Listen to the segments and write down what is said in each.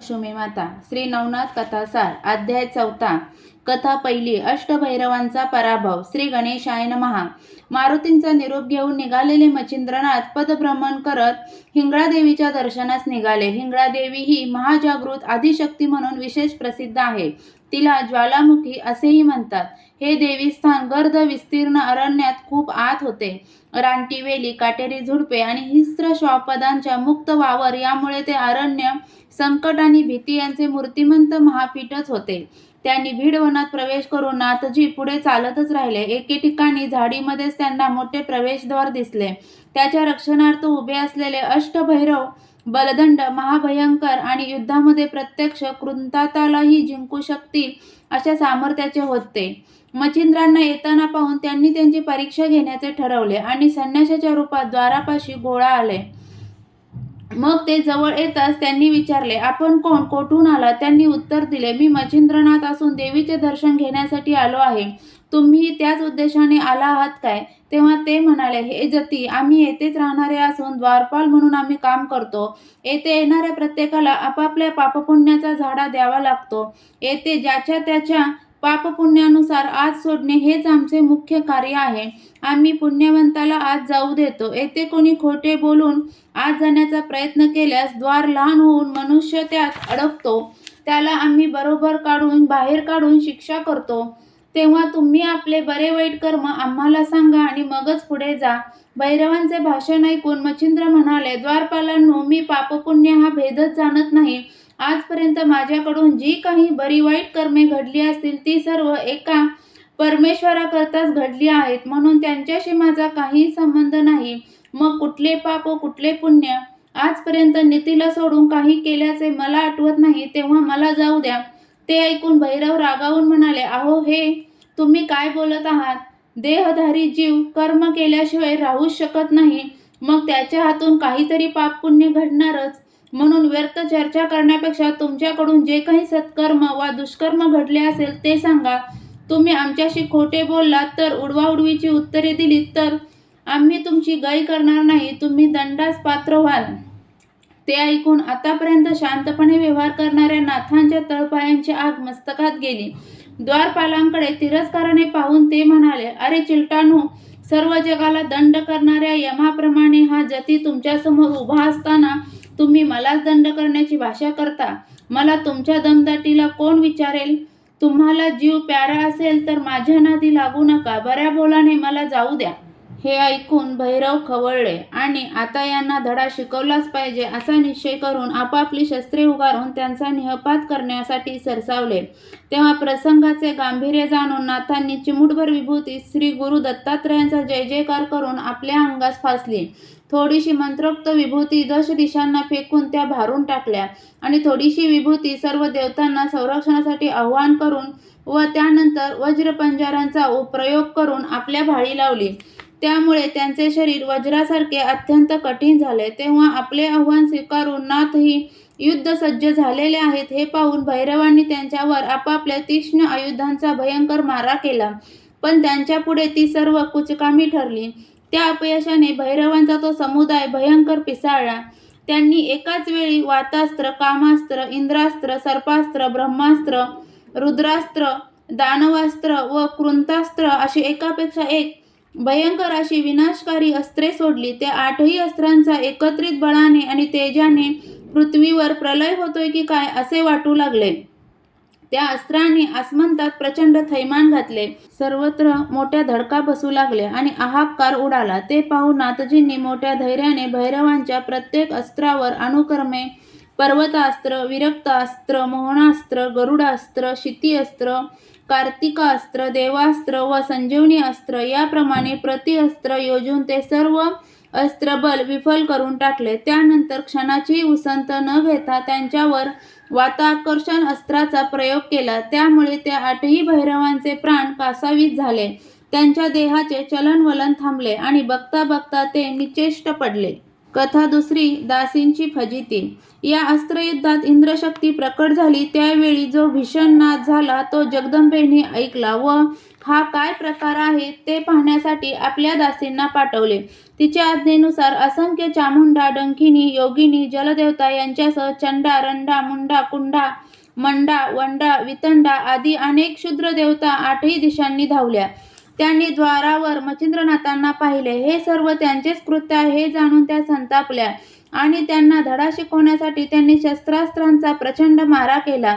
लक्ष्मी माता श्री नवनाथ कथासार अध्याय 4 कथा पहिली अष्टभैरवांचा पराभव. श्री गणेशाय नमः. मारुतींचा निरोप घेऊन निघालेले मच्छिंद्रनाथ पदभ्रमण करत हिंगळादेवीच्या दर्शनास निघाले. हिंगळादेवी ही महाजागृत आदिशक्ती म्हणून विशेष प्रसिद्ध आहे. तिला ज्वालामुखी असेही म्हणतात. हे देवीस्थान गर्द विस्तीर्ण अरण्यात खूप आत होते. रानटी वेली, काटेरी झुडपे आणि हिंस्त्र श्वापदांच्या मुक्त वावर यामुळे ते अरण्य संकट आणि भीती यांचे मूर्तिमंत महापीठच होते. त्यांनी भीडवनात प्रवेश करून नाथजी पुढे चालतच राहिले. एके ठिकाणी झाडीमध्येच त्यांना मोठे प्रवेशद्वार दिसले. त्याच्या रक्षणार्थ उभे असलेले अष्टभैरव बलदंड, महाभयंकर आणि युद्धामध्ये प्रत्यक्ष कृंतातालाही जिंकू शकतील अशा सामर्थ्याचे होते. मच्छिंद्रांना येताना पाहून त्यांनी त्यांची परीक्षा घेण्याचे ठरवले आणि संन्याशाच्या रूपात द्वारापाशी गोळा आले. मग ते जवळ येताच त्यांनी विचारले, आपण कोण, कोठून आला? त्यांनी उत्तर दिले, मी मच्छिंद्रनाथ असून देवीचे दर्शन घेण्यासाठी आलो आहे. तुम्ही त्याच उद्देशाने आला आहात काय? तेव्हा ते म्हणाले, हे जती, आम्ही येथेच राहणारे असून द्वारपाल म्हणून आम्ही काम करतो. येथे येणाऱ्या प्रत्येकाला आपापल्या पापपुण्याचा झाडा द्यावा लागतो. येथे ज्याच्या त्याच्या पापपुण्यानुसार आत सोडणे हेच आमचे मुख्य कार्य आहे. आम्ही पुण्यवंताला आत जाऊ देतो. येथे कोणी खोटे बोलून आत जाण्याचा प्रयत्न केल्यास द्वार लहान होऊन मनुष्य त्यात अडकतो. त्याला आम्ही बरोबर बाहेर काढून शिक्षा करतो. तेव्हा तुम्ही आपले बरे वाईट कर्म आम्हाला सांगा आणि मगच पुढे जा. भैरवांचे भाषण ऐकून मच्छिंद्र म्हणाले, द्वारपालांनो, मी पापपुण्य हा भेदच जाणत नाही. आजपर्यंत माझ्याकडून जी काही बरी वाईट कर्मे घडली असतील ती सर्व एका परमेश्वराकरताच घडली आहेत, म्हणून त्यांच्याशी माझा काही संबंध नाही. मग कुठले पाप व कुठले पुण्य? आजपर्यंत नीतीला सोडून काही केल्याचे मला आठवत नाही. तेव्हा मला जाऊ द्या. ते ऐकून भैरव रागावून म्हणाले, अहो हे तुम्ही काय बोलत आहात? देहधारी जीव कर्म केल्याशिवाय राहूच शकत नाही. मग त्याच्या हातून काहीतरी पाप पुण्य घडणारच. म्हणून व्यर्थ चर्चा करण्यापेक्षा तुमच्याकडून जे काही सत्कर्म वा दुष्कर्म घडले असेल ते सांगा. तुम्ही आमच्याशी खोटे बोललात तर, उडवाउडवीची उत्तरे दिलीत तर आम्ही तुमची गय करणार नाही. तुम्ही दंडास पात्र व्हाल. ते ऐकून आतापर्यंत शांतपणे व्यवहार करणाऱ्या नाथांच्या तळपायांची आग मस्तकात गेली. द्वारपालांकडे तिरस्काराने पाहून ते म्हणाले, अरे चिलटांनो, सर्व जगाला दंड करणाऱ्या यमाप्रमाणे हा जती तुमच्यासमोर उभा असताना तुम्ही मलाच दंड करण्याची भाषा करता. मला तुमच्या दमदाटीला कोण विचारेल? तुम्हाला जीव प्यारा असेल तर माझ्या नादी लागू नका. बऱ्या बोलाने मला जाऊ द्या. हे ऐकून भैरव खवळले आणि आता यांना धडा शिकवलाच पाहिजे असा निश्चय करून आपापली शस्त्रे उगारून त्यांचा निःपात करण्यासाठी सरसावले. तेव्हा प्रसंगाचे गांभीर्य जाणून नाथांनी चिमूटभर विभूती श्री गुरु दत्तात्रयांचा जय जयकार करून आपल्या अंगास फासली. थोडीशी मंत्रोक्त विभूती दश दिशांना फेकून त्या भारून टाकल्या आणि थोडीशी विभूती सर्व देवतांना संरक्षणासाठी आवाहन करून व त्यानंतर वज्रपंजरांचा प्रयोग करून आपल्या भाळी लावली. त्यामुळे त्यांचे शरीर वज्रासारखे अत्यंत कठीण झाले. तेव्हा आपले आव्हान स्वीकारून नाथही युद्धसज्ज झालेले आहेत हे पाहून भैरवांनी त्यांच्यावर आपापल्या तीक्ष्ण आयुधांचा भयंकर मारा केला. पण त्यांच्या पुढे ती सर्व कुचकामी ठरली. त्या अपयशाने भैरवांचा तो समुदाय भयंकर पिसाळला. त्यांनी एकाच वेळी वातास्त्र, कामास्त्र, इंद्रास्त्र, सर्पास्त्र, ब्रह्मास्त्र, रुद्रास्त्र, दानवास्त्र व कृंतास्त्र अशी एकापेक्षा एक भयंकर अशी विनाशकारी अस्त्रे सोडली. त्या 8ही अस्त्रांचा एकत्रित बळाने आणि तेजाने पृथ्वीवर प्रलय होतोय की काय असे वाटू लागले. त्या अस्त्रांनी आसमंतात प्रचंड थैमान घातले. सर्वत्र मोठ्या धडका बसू लागल्या आणि हाहाकार उडाला. ते पाहून नाथजींनी मोठ्या धैर्याने भैरवांच्या प्रत्येक अस्त्रावर अनुक्रमे पर्वतास्त्र, विरक्तास्त्र, मोहनास्त्र, गरुडास्त्र, क्षितिअस्त्र, कार्तिकास्त्र, देवास्त्र व संजीवनी अस्त्र याप्रमाणे प्रति अस्त्र योजून ते सर्व अस्त्रबल विफल करून टाकले. त्यानंतर क्षणाची उसंत न घेता त्यांच्यावर वाताकर्षण अस्त्राचा प्रयोग केला. त्यामुळे त्या 8ही भैरवांचे प्राण कासावीस झाले. त्यांच्या देहाचे चलनवलन थांबले आणि बघता बघता ते निचेष्ट पडले. कथा दुसरी. दासींची फजिती. या अस्त्रयुद्धात इंद्रशक्ती प्रकट झाली त्यावेळी जो भीषण नाद झाला तो जगदंबेने ऐकला व हा काय प्रकार आहे ते पाहण्यासाठी आपल्या दासींना पाठवले. तिच्या आज्ञेनुसार असंख्य चामुंडा, डंकिनी, योगिनी, जलदेवता यांच्यासह चंडा, रंडा, मुंडा, कुंडा, मंडा, वंडा, वितंडा आदी अनेक क्षुद्र देवता आठही दिशांनी धावल्या. त्यांनी द्वारावर मच्छिंद्रनाथांना पाहिले. हे सर्व त्यांचेच कृत्य आहे हे जाणून त्या संतापल्या आणि त्यांना धडा शिकवण्यासाठी त्यांनी शस्त्रास्त्रांचा प्रचंड मारा केला.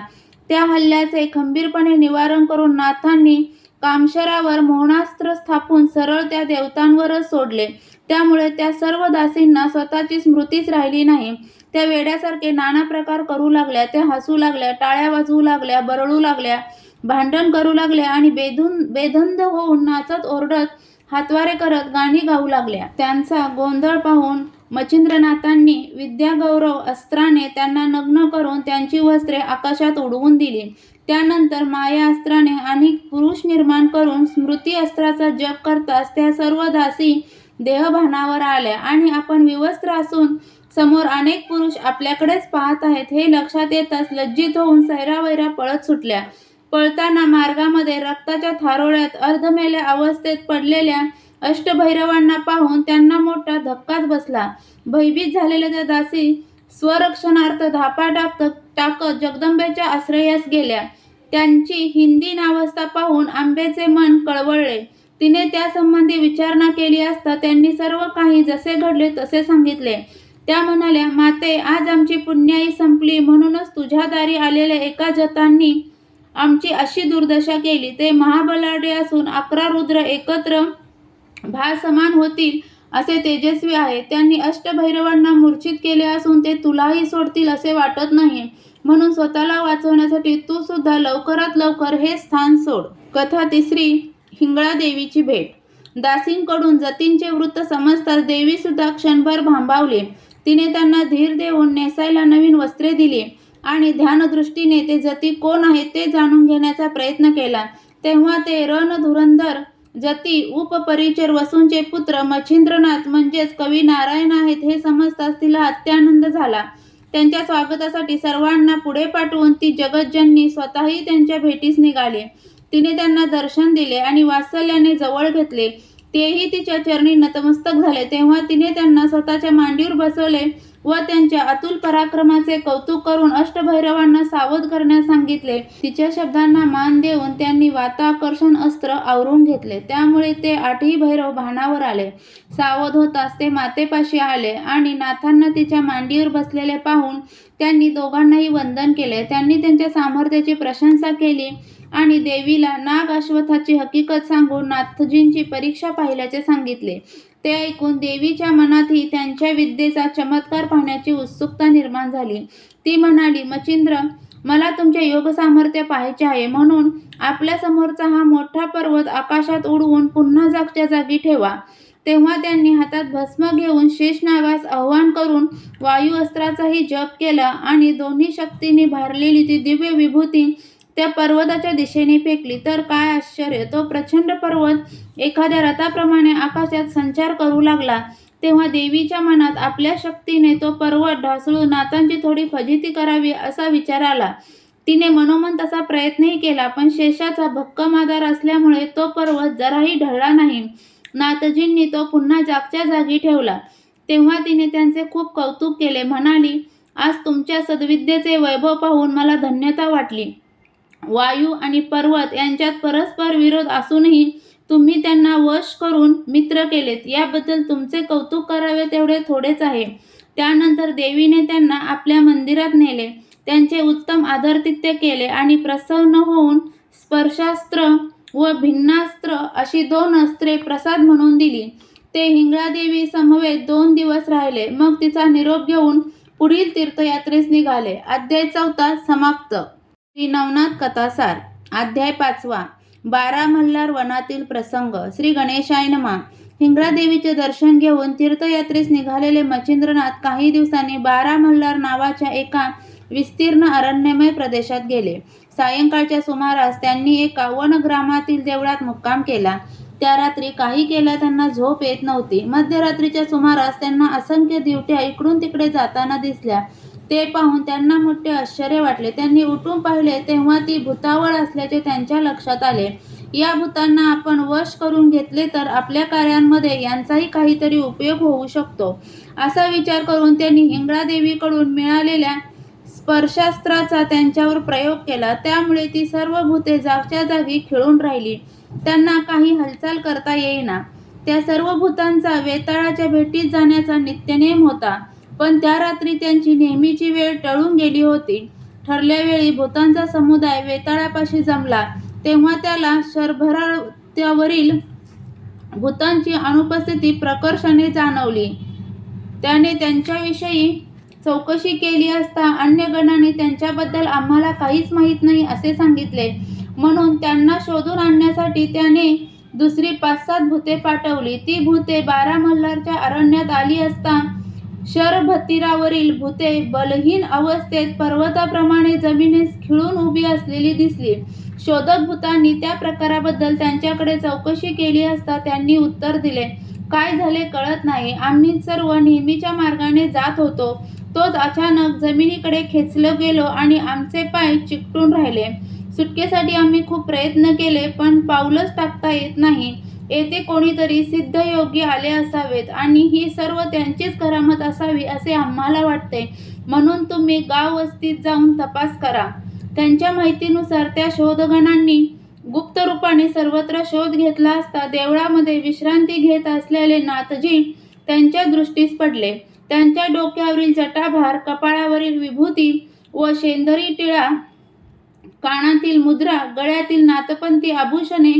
त्या हल्ल्याचे खंबीरपणे निवारण करून नाथांनी कामशरावर मोहनास्त्र स्थापून सरळ त्या देवतांवरच सोडले. त्यामुळे त्या सर्व दासींना स्वतःची स्मृतीच राहिली नाही. त्या वेड्यासारखे नाना प्रकार करू लागल्या. त्या हसू लागल्या, टाळ्या वाजवू लागल्या, बरळू लागल्या, भांडण करू लागल्या आणि बेधुंद होऊन नाचत ओरडत हातवारे करत गाणी गाऊ लागल्या. त्यांचा गोंधळ पाहून मच्छिंद्रनाथांनी विद्यागौरव अस्त्राने त्यांना नग्न करून त्यांची वस्त्रे आकाशात उडवून दिली. त्यानंतर माया अस्त्राने अनेक पुरुष निर्माण करून स्मृती अस्त्राचा जप करताच त्या सर्व दासी देहभानावर आल्या आणि आपण विवस्त्र असून समोर अनेक पुरुष आपल्याकडेच पाहत आहेत हे लक्षात येताच लज्जित होऊन सैरावैरा पळत सुटल्या. पळताना मार्गामध्ये रक्ताच्या थारोळ्यात अर्धमेल्या अवस्थेत पडलेल्या अष्टभैरवांना पाहून त्यांना मोठा धक्काच बसला. भयभीत झालेल्या त्या दासी स्वरक्षणार्थ धापा टाकत जगदंबेच्या आश्रयास गेल्या. त्यांची हिंदीन अवस्था पाहून आंबेचे मन कळवळले. तिने त्यासंबंधी विचारणा केली असता त्यांनी सर्व काही जसे घडले तसे सांगितले. त्या म्हणाल्या, माते, आज आमची पुण्याई संपली म्हणूनच तुझ्या दारी आलेल्या एका जतांनी आमची अशी दुर्दशा केली. ते महाबलाढ्य असून 11 रुद्र एकत्र भासमान होतील असे तेजस्वी आहे. त्यांनी अष्टभैरवांना मूर्छित केले असून ते तुलाही सोडतील असे वाटत नाही. म्हणून स्वतःला वाचवण्यासाठी तू सुद्धा लवकरात लवकर हे स्थान सोड. कथा तिसरी. हिंगळा देवीची भेट. दासींकडून जतींचे वृत्त समजताच देवी सुद्धा क्षणभर भांबावली. तिने त्यांना धीर देऊन नेसायला नवीन वस्त्रे दिली आणि ध्यानदृष्टीने ते जती कोण आहेत ते जाणून घेण्याचा प्रयत्न केला. तेव्हा ते रणधुरंधर जती उपपरिचर वसूंचे पुत्र मच्छिंद्रनाथ म्हणजेच कवी नारायण आहेत हे समजताच तिला अत्यानंद झाला. त्यांच्या स्वागतासाठी सर्वांना पुढे पाठवून ती जगज्जननी स्वतःही त्यांच्या भेटीस निघाली. तिने त्यांना दर्शन दिले आणि वात्सल्याने जवळ घेतले. तेही तिच्या चरणी नतमस्तक झाले. तेव्हा तिने त्यांना स्वतःच्या मांडीवर बसवले व त्यांच्या अतुल पराक्रमाचे कौतुक करून अष्टभैरवांना सावध करण्यास सांगितले. तिच्या शब्दांना मान देऊन त्यांनी वाताकर्षण अस्त्र आवरून घेतले. त्यामुळे ते 8ही भैरव भानावर आले. सावध होताच ते मातेपाशी आले आणि नाथांना तिच्या मांडीवर बसलेले पाहून त्यांनी दोघांनाही वंदन केले. त्यांनी त्यांच्या सामर्थ्याची प्रशंसा केली आणि देवीला नाग अश्वत्थाची हकीकत सांगून नाथजींची परीक्षा पाहिल्याचे सांगितले. ते ऐकून देवीच्या मनातही त्यांच्या विद्येचा चमत्कार पाहण्याची उत्सुकता निर्माण झाली. ती म्हणाली, मच्छिंद्र, मला तुमचे योग सामर्थ्य पाहायचे आहे. म्हणून आपल्या समोरचा हा मोठा पर्वत आकाशात उडवून पुन्हा जागच्या जागी ठेवा. तेव्हा त्यांनी हातात भस्म घेऊन शेषनागास आवाहन करून वायू अस्त्राचाही जप केला आणि दोन्ही शक्तींनी भारलेली ती दिव्य विभूती त्या पर्वताच्या दिशेने फेकली. तर काय आश्चर्य! तो प्रचंड पर्वत एखाद्या रथाप्रमाणे आकाशात संचार करू लागला. तेव्हा देवीच्या मनात आपल्या शक्तीने तो पर्वत ढासळून नाथांची थोडी फजिती करावी असा विचार आला. तिने मनोमन तसा प्रयत्नही केला, पण शेषाचा भक्कम आधार असल्यामुळे तो पर्वत जराही ढळला नाही. नाथजींनी तो पुन्हा जागच्या जागी ठेवला. तेव्हा तिने त्यांचे खूप कौतुक केले. म्हणाली, आज तुमच्या सद्विद्येचे वैभव पाहून मला धन्यता वाटली. वायू आणि पर्वत यांच्यात परस्पर विरोध असूनही तुम्ही त्यांना वश करून मित्र केलेत. याबद्दल तुमचे कौतुक करावे तेवढे थोडेच आहे. त्यानंतर देवीने त्यांना आपल्या मंदिरात नेले. त्यांचे उत्तम आदरातिथ्य केले आणि प्रसन्न होऊन स्पर्शास्त्र व भिन्नास्त्र अशी 2 अस्त्रे प्रसाद म्हणून दिली. ते हिंगळादेवी समवेत 2 दिवस राहिले. मग तिचा निरोप घेऊन पुढील तीर्थयात्रेस निघाले. अध्याय 4 समाप्त. श्री नवनाथ कथासार. अध्याय 5. 12 मल्हार वनातील प्रसंग. श्री गणेशाय नमः. हिंगळादेवीचे दर्शन घेऊन तीर्थयात्रेस निघालेले मच्छिंद्रनाथ काही दिवसांनी 12 मल्हार नावाच्या एका विस्तीर्ण अरण्यमय प्रदेशात गेले. सायंकाळच्या सुमारास त्यांनी एका वनग्रामातील देवळात मुक्काम केला. त्या रात्री काही केल्या त्यांना झोप येत नव्हती. मध्यरात्रीच्या सुमारास त्यांना असंख्य दिवट्या इकडून तिकडे जाताना दिसल्या. ते पाहून त्यांना मोठे आश्चर्य वाटले. त्यांनी उठून पाहिले तेव्हा ती भुतावळ असल्याचे त्यांच्या लक्षात आले. या भुतांना आपण वश करून घेतले तर आपल्या कार्यांमध्ये यांचाही काहीतरी उपयोग होऊ शकतो, असा विचार करून त्यांनी हिंगळादेवीकडून मिळालेल्या स्पर्शास्त्राचा त्यांच्यावर प्रयोग केला. त्यामुळे ती सर्व भूते जागच्या जागी खिळून राहिली. त्यांना काही हालचाल करता येईना. त्या सर्व भूतांचा वेताळाच्या भेटीत जाण्याचा नित्यनेम होता, पण त्या रात्री त्यांची नेहमीची वेळ टळून गेली होती. ठरल्या वेळी भूतांचा समुदाय वेताळापाशी जमला तेव्हा त्याला शरभरावरील भूतांची अनुपस्थिती प्रकर्षाने जाणवली. त्याने त्यांच्याविषयी चौकशी केली असता अन्य गणाने त्यांच्याबद्दल आम्हाला काहीच माहीत नाही असे सांगितले. म्हणून त्यांना शोधून आणण्यासाठी त्याने दुसरी 5-7 भूते पाठवली. ती भूते 12 मल्हारच्या अरण्यात आली असता शरभतीरावरील भूते बलहीन अवस्थेत पर्वताप्रमाणे जमिनीस खिळून उभी असलेली दिसली. शोधक भूतांनी त्या प्रकाराबद्दल त्यांच्याकडे चौकशी केली असता त्यांनी उत्तर दिले, काय झाले कळत नाही. आम्ही सर्व नेहमीच्या मार्गाने जात होतो. तोच अचानक जमिनीकडे खेचलो गेलो आणि आमचे पाय चिकटून राहिले. सुटकेसाठी आम्ही खूप प्रयत्न केले, पण पाऊलच टाकता येत नाही. येथे कोणीतरी सिद्धयोगी आले असावेत आणि ही सर्व त्यांचीच करामत असावी असे आम्हाला वाटते. म्हणून तुम्ही गाव वस्तीत जाऊन तपास करा. त्यांच्या माहितीनुसार त्या शोधगणांनी गुप्त रूपाने सर्वत्र शोध घेतला असता देवळामध्ये विश्रांती घेत असलेले नाथजी त्यांच्या दृष्टीस पडले. त्यांच्या डोक्यावरील जटाभार, कपाळावरील विभूती व शेंदरी टिळा, कानातील मुद्रा, गळ्यातील नाथपंथी आभूषणे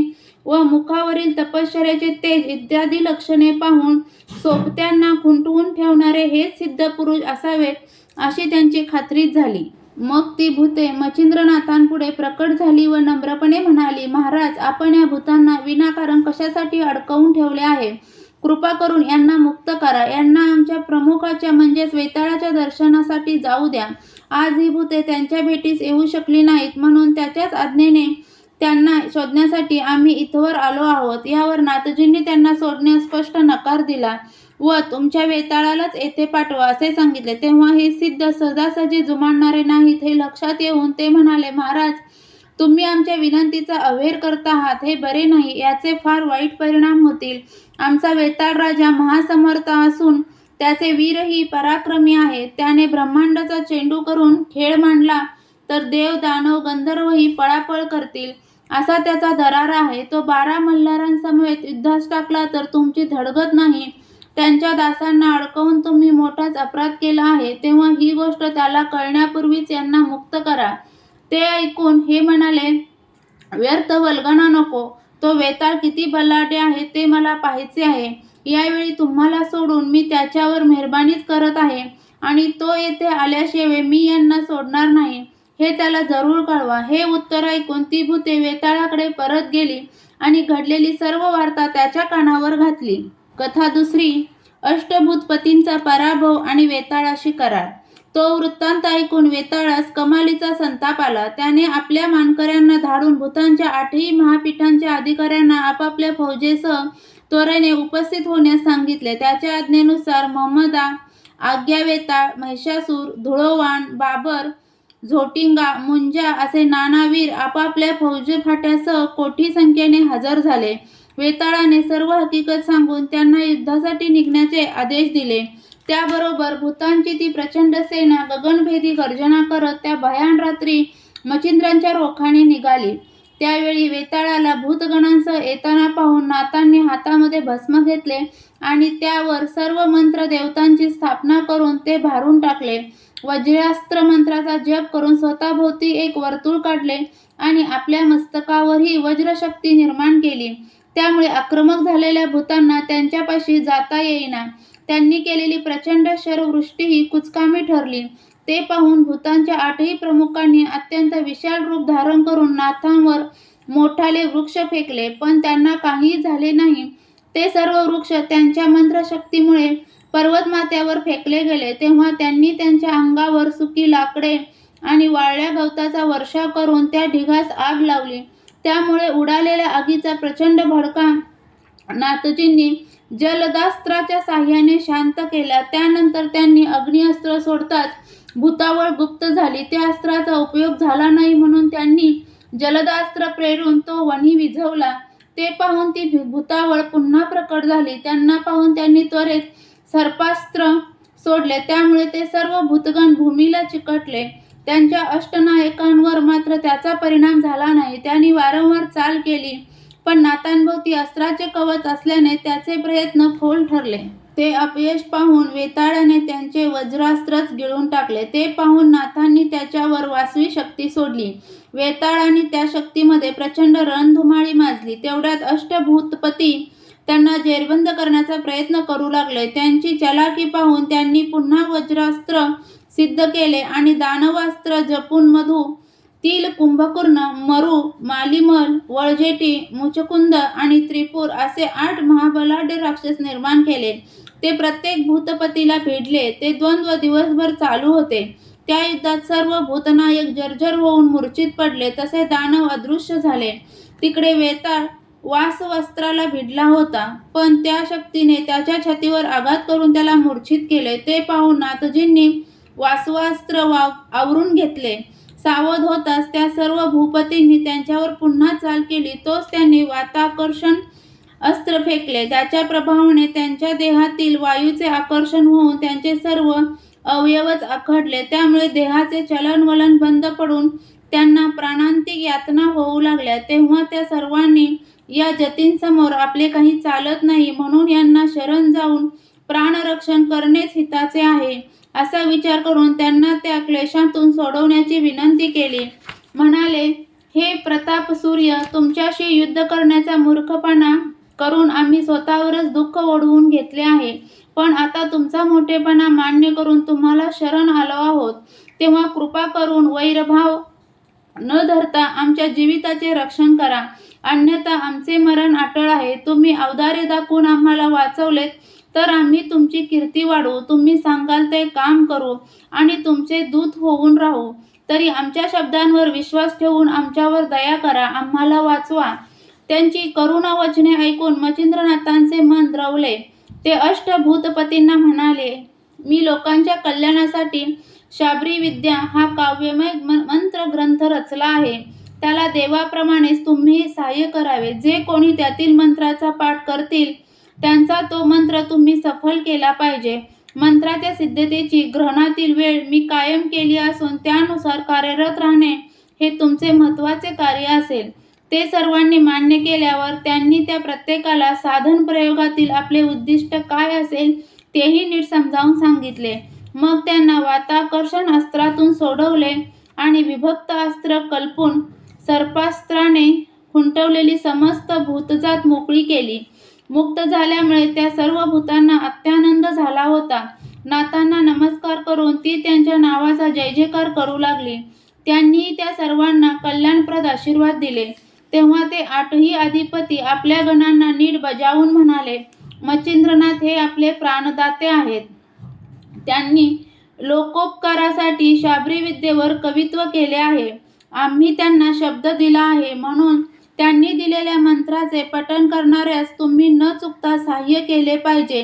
व मुखावरील तपश्चर्याचे तेज इत्यादी लक्षणे पाहून सोबत्यांना खुंटवून ठेवणारे हेच सिद्ध पुरुष असावेत अशी त्यांची खात्रीच झाली. मग ती भूते मच्छिंद्रनाथांपुढे प्रकट झाली व नम्रपणे म्हणाली, महाराज, आपण या भूतांना विनाकारण कशासाठी अडकवून ठेवले आहे? कृपा करून यांना मुक्त करा. यांना आमच्या प्रमुखाच्या म्हणजेच वेताळाच्या दर्शनासाठी जाऊ द्या. आज ही भूते त्यांच्या भेटीस येऊ शकली नाहीत, म्हणून त्याच्याच आज्ञेने त्यांना शोधण्यासाठी आम्ही इथवर आलो आहोत. यावर नाथजींनी त्यांना सोडण्यास स्पष्ट नकार दिला व तुमच्या वेताळालाच येथे पाठवा असे सांगितले. तेव्हा हे सिद्ध सहजासहजी जुमानणारे नाहीत हे लक्षात येऊन ते म्हणाले, महाराज, तुम्ही आमच्या विनंतीचा अव्हेर करत आहात. हे बरे नाही. याचे फार वाईट परिणाम होतील. आमचा वेताळ राजा महासमर्थ असून त्याचे वीरही पराक्रमी आहेत. त्याने ब्रह्मांडाचा चेंडू करून खेळ मांडला तर देव, दानव, गंधर्वही पळापळ करतील असा त्याचा दरारा आहे. तो 12 मल्हारांसमवेत युद्धास टाकला तर तुमची धडगत नाही. त्यांच्या दासांना अडकवून तुम्ही मोठाच अपराध केला आहे. तेव्हा ही गोष्ट त्याला कळण्यापूर्वीच यांना मुक्त करा. ते ऐकून हे म्हणाले, व्यर्थ वल्गना नको. तो वेताळ किती बलाढ्य आहे ते मला पाहायचे आहे. यावेळी तुम्हाला सोडून मी त्याच्यावर मेहरबानीच करत आहे आणि तो येथे आल्याशिवाय मी यांना सोडणार नाही हे त्याला जरूर कळवा. हे उत्तर ऐकून ती भूते वेताळाकडे परत गेली आणि घडलेली सर्व वार्ता त्याच्या कानावर घातली. कथा दुसरी. अष्टभूतपतींचा पराभव आणि वेताळाशी करार. तो वृत्तांत ऐकून वेताळास कमालीचा संताप आला. त्याने आपल्या मानकऱ्यांना धाडून भूतांच्या 8ही महापीठांच्या अधिकाऱ्यांना आपापल्या फौजेसह त्वरेने उपस्थित होण्यास सांगितले. त्याच्या आज्ञेनुसार महमदा, आज्ञावेताळ, महिषासूर, धुळोवाण, बाबर, झोटिंगा, मुंजा असे नाना वीर आपापल्या फौजफाट्यासह कोटी संख्येने हजर झाले. वेताळाने सर्व हकीकत सांगून त्यांना युद्धासाठी निघण्याचे आदेश दिले. त्याबरोबर भूतांची ती प्रचंड सेना गगनभेदी गर्जना करत त्या भयान रात्री मच्छिंद्रांच्या रोखाने निघाली. त्यावेळी वेताळाला भूतगणांसह येताना पाहून नाथांनी हातामध्ये भस्म घेतले आणि त्यावर सर्व मंत्र देवतांची स्थापना करून ते भारून टाकले. वज्रास्त्र मंत्राचा जप करून स्वतःभोवती एक वर्तुळ काढले आणि आपल्या मस्तकावरही वज्रशक्ती निर्माण केली. त्यामुळे आक्रमक झालेल्या भूतांना त्यांच्यापाशी जाता येईना. त्यांनी केलेली प्रचंड शरवृष्टीही कुचकामी ठरली. ते पाहून भूतांच्या 8ही प्रमुखांनी अत्यंत विशाल रूप धारण करून नाथांवर मोठाले वृक्ष फेकले, पण त्यांना काहीही झाले नाही. ते सर्व वृक्ष त्यांच्या मंत्रशक्तीमुळे पर्वतमाथ्यावर फेकले गेले. तेव्हा त्यांनी त्यांच्या अंगावर सुकी लाकडे आणि वाळल्या गवताचा वर्षाव करून त्या ढिगास आग लावली. त्यामुळे उडालेल्या आगीचा प्रचंड भडका नाथजींनी जलदास्त्राच्या साह्याने शांत केला. त्यानंतर त्यांनी अग्निअस्त्र सोडताच भूतावळ गुप्त झाली. त्या अस्त्राचा उपयोग झाला नाही म्हणून त्यांनी जलदास्त्र प्रेरून तो वणी विझवला. ते पाहून ती भूतावळ पुन्हा प्रकट झाली. त्यांना पाहून त्यांनी त्वरेत सर्पास्त्र सोडले. त्यामुळे ते सर्व भूतगण भूमीला चिकटले. त्यांच्या अष्टनायकांवर मात्र त्याचा परिणाम झाला नाही. त्यांनी वारंवार चाल केली, पण नाथांभोवती अस्त्राचे कवच असल्याने त्याचे प्रयत्न फोल ठरले. ते अपयश पाहून वेताळाने त्यांचे वज्रास्त्रच गिळून टाकले. ते पाहून नाथांनी त्याच्यावर वासवी शक्ती सोडली. वेताळाने त्या शक्तीमध्ये प्रचंड रणधुमाळी माजली. तेवढ्यात अष्टभूतपती त्यांना जेरबंद करण्याचा प्रयत्न करू लागले. त्यांची चलाकी पाहून त्यांनी पुन्हा वज्रास्त्र सिद्ध केले आणि दानवास्त्र जपून मधु, तिल, कुंभकर्ण, मरु, मालिमल, वळजेटी, मुचकुंद आणि त्रिपुर असे 8 महाबलाढ्य राक्षस निर्माण केले. ते प्रत्येक भूतपतीला भिडले. ते द्वंद्व दिवसभर चालू होते. त्या युद्धात सर्व भूतनायक जर्जर होऊन मूर्छित पडले. तसे दानव अदृश्य झाले. तिकडे वेताळ वासवस्त्राला भिडला होता, पण त्या शक्तीने त्याच्या छातीवर आघात करून त्याला मूर्छित केले. ते पाहून नाथजींनी वासवास्त्र आवरून घेतले. सावध होताच त्या सर्व भूपतींनी त्यांच्यावर पुन्हा चाल केली. तोच त्यांनी वाताकर्षण अस्त्र फेकले. त्याच्या प्रभावाने त्यांच्या देहातील वायूचे आकर्षण होऊन त्यांचे सर्व अवयवच आखडले. त्यामुळे देहाचे चलनवलन बंद पडून त्यांना प्राणांतिक यातना होऊ लागल्या. तेव्हा त्या सर्वांनी या जतींसमोर आपले काही चालत नाही, म्हणून यांना शरण जाऊन प्राणरक्षण करणेच हिताचे आहे असा विचार करून त्यांना त्या क्लेशातून सोडवण्याची विनंती केली. म्हणाले, हे प्रतापसूर्य, तुमच्याशी युद्ध करण्याचा मूर्खपणा करून आम्ही स्वतःवरच दुःख ओढवून घेतले आहे. पण आता तुमचा मोठेपणा मान्य करून तुम्हाला शरण आलो आहोत. तेव्हा कृपा करून वैरभाव न धरता आमच्या जीविताचे रक्षण करा, अन्यथा आमचे मरण अटळ आहे. तुम्ही औदार्य दाखवून आम्हाला वाचवलेत तर आम्ही तुमची कीर्ती वाढवू, तुम्ही सांगाल ते काम करू आणि तुमचे दूत होऊन राहू. तरी आमच्या शब्दांवर विश्वास ठेवून आमच्यावर दया करा, आम्हाला वाचवा. त्यांची करुणा वचने ऐकून मच्छिंद्रनाथांचे मन द्रवले. ते अष्टभूतपतींना म्हणाले, मी लोकांच्या कल्याणासाठी शाबरी विद्या हा काव्यमय मंत्र ग्रंथ रचला आहे. त्याला देवाप्रमाणेच तुम्ही सहाय्य करावे. जे कोणी त्यातील मंत्राचा पाठ करतील त्यांचा तो मंत्र तुम्ही सफल केला पाहिजे. मंत्राच्या सिद्धतेची ग्रहणातील वेळ मी कायम केली असून त्यानुसार कार्यरत राहणे हे तुमचे महत्त्वाचे कार्य असेल. ते सर्वांनी मान्य केल्यावर त्यांनी त्या प्रत्येकाला साधन प्रयोगातील आपले उद्दिष्ट काय असेल तेही नीट समजावून सांगितले. मग त्यांना वाताकर्षण अस्त्रातून सोडवले आणि विभक्त अस्त्र कल्पून सर्पास्त्राने खुंटवलेली समस्त भूतजात मोकळी केली. मुक्त झाल्यामुळे त्या सर्व भूतांना अत्यानंद झाला होता. नाथांना नमस्कार करून ती त्यांच्या नावाचा जय जयकार करू लागली. त्यांनी त्या सर्वांना कल्याणप्रद आशीर्वाद दिले. तेव्हा ते 8ही अधिपती आपल्या गणांना नीट बजावून म्हणाले, मच्छिंद्रनाथ हे आपले प्राणदाते आहेत. त्यांनी लोकोपकारासाठी शाबरी विद्येवर कवित्व केले आहे. आम्ही त्यांना शब्द दिला आहे, म्हणून त्यांनी दिलेल्या मंत्राचे पठण करणाऱ्यास तुम्ही न चुकता सहाय्य केले पाहिजे.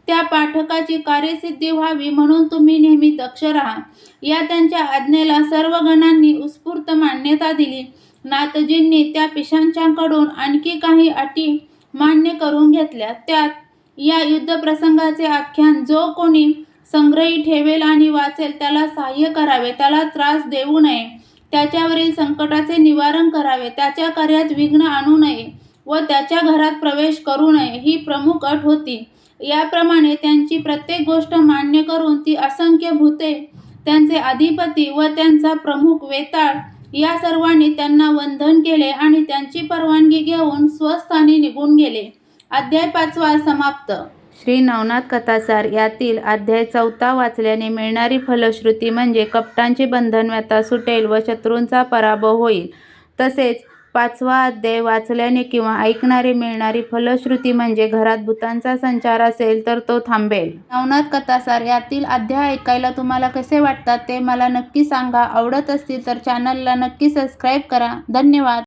त्या पाठकाची कार्यसिद्धी व्हावी म्हणून तुम्ही नेहमी दक्ष राहा. या त्यांच्या आज्ञेला सर्व गणांनी उत्स्फूर्त मान्यता दिली. नाथजींनी त्या पिशाच्यांकडून आणखी काही अटी मान्य करून घेतल्या. त्यात या युद्धप्रसंगाचे आख्यान जो कोणी संग्रही ठेवेल आणि वाचेल त्याला सहाय्य करावे, त्याला त्रास देऊ नये, त्याच्यावरील संकटाचे निवारण करावे, त्याच्या कार्यात विघ्न आणू नये व त्याच्या घरात प्रवेश करू नये ही प्रमुख अट होती. याप्रमाणे त्यांची प्रत्येक गोष्ट मान्य करून ती असंख्य भूते, त्यांचे अधिपती व त्यांचा प्रमुख वेताळ या सर्वांनी त्यांना वंदन केले आणि त्यांची परवानगी घेऊन स्वस्थानी निघून गेले. अध्याय 5 समाप्त. श्री नवनाथ कथासार यातील अध्याय 4 वाचल्याने मिळणारी फलश्रुती म्हणजे कपटांचे बंधन व्यथा सुटेल व शत्रूंचा पराभव होईल. तसेच 5वा अध्याय वाचल्याने किंवा ऐकणारे मिळणारी फलश्रुती म्हणजे घरात भूतांचा संचार असेल तर तो थांबेल. नवनाथ कथासार यातील अध्याय ऐकायला तुम्हाला कसे वाटतात ते मला नक्की सांगा. आवडत असतील तर चॅनलला नक्की सबस्क्राईब करा. धन्यवाद.